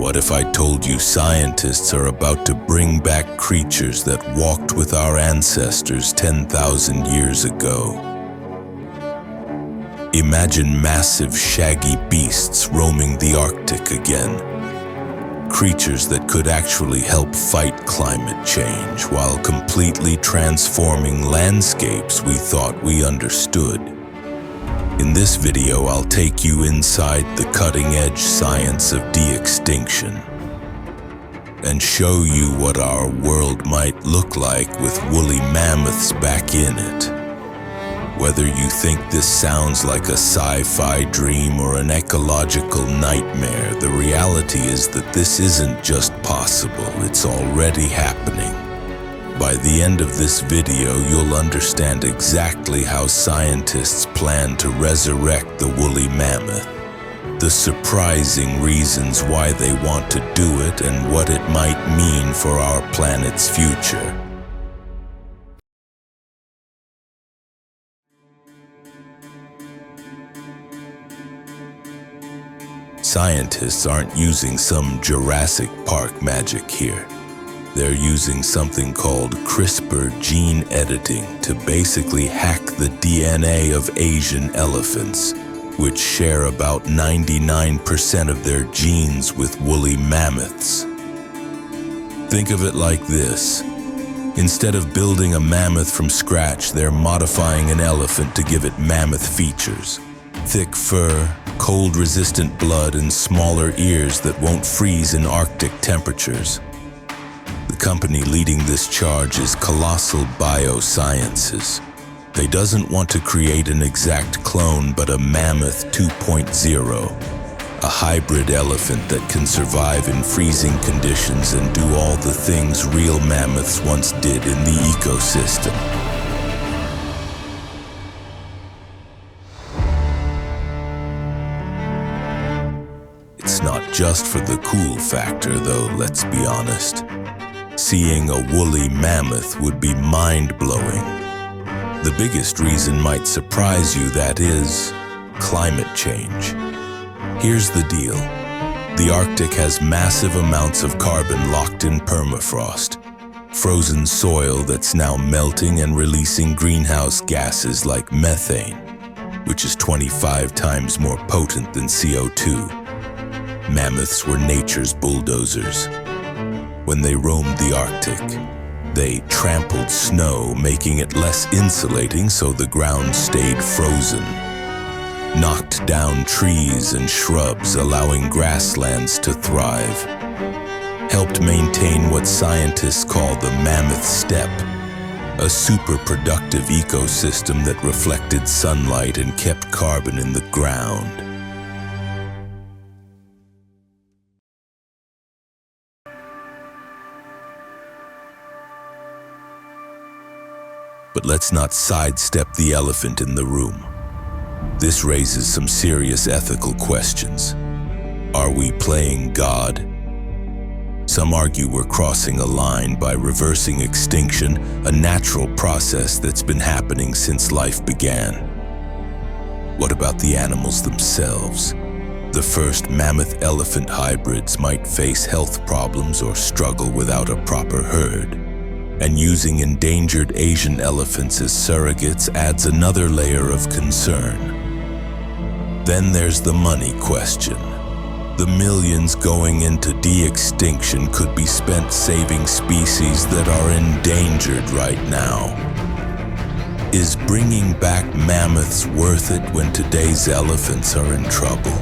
What if I told you scientists are about to bring back creatures that walked with our ancestors 10,000 years ago? Imagine massive, shaggy beasts roaming the Arctic again. Creatures that could actually help fight climate change while completely transforming landscapes we thought we understood. In this video, I'll take you inside the cutting-edge science of de-extinction and show you what our world might look like with woolly mammoths back in it. Whether you think this sounds like a sci-fi dream or an ecological nightmare, the reality is that this isn't just possible, it's already happening. By the end of this video, you'll understand exactly how scientists plan to resurrect the woolly mammoth, the surprising reasons why they want to do it, and what it might mean for our planet's future. Scientists aren't using some Jurassic Park magic here. They're using something called CRISPR gene editing to basically hack the DNA of Asian elephants, which share about 99% of their genes with woolly mammoths. Think of it like this. Instead of building a mammoth from scratch, they're modifying an elephant to give it mammoth features. Thick fur, cold-resistant blood, and smaller ears that won't freeze in Arctic temperatures. The company leading this charge is Colossal Biosciences. They doesn't want to create an exact clone, but a Mammoth 2.0, a hybrid elephant that can survive in freezing conditions and do all the things real mammoths once did in the ecosystem. It's not just for the cool factor, though, let's be honest. Seeing a woolly mammoth would be mind-blowing. The biggest reason might surprise you, that is, climate change. Here's the deal. The Arctic has massive amounts of carbon locked in permafrost, frozen soil that's now melting and releasing greenhouse gases like methane, which is 25 times more potent than CO2. Mammoths were nature's bulldozers. When they roamed the Arctic, they trampled snow, making it less insulating so the ground stayed frozen. Knocked down trees and shrubs, allowing grasslands to thrive. Helped maintain what scientists call the Mammoth steppe, a super productive ecosystem that reflected sunlight and kept carbon in the ground. But let's not sidestep the elephant in the room. This raises some serious ethical questions. Are we playing God? Some argue we're crossing a line by reversing extinction, a natural process that's been happening since life began. What about the animals themselves? The first mammoth-elephant hybrids might face health problems or struggle without a proper herd. And using endangered Asian elephants as surrogates adds another layer of concern. Then there's the money question. The millions going into de-extinction could be spent saving species that are endangered right now. Is bringing back mammoths worth it when today's elephants are in trouble?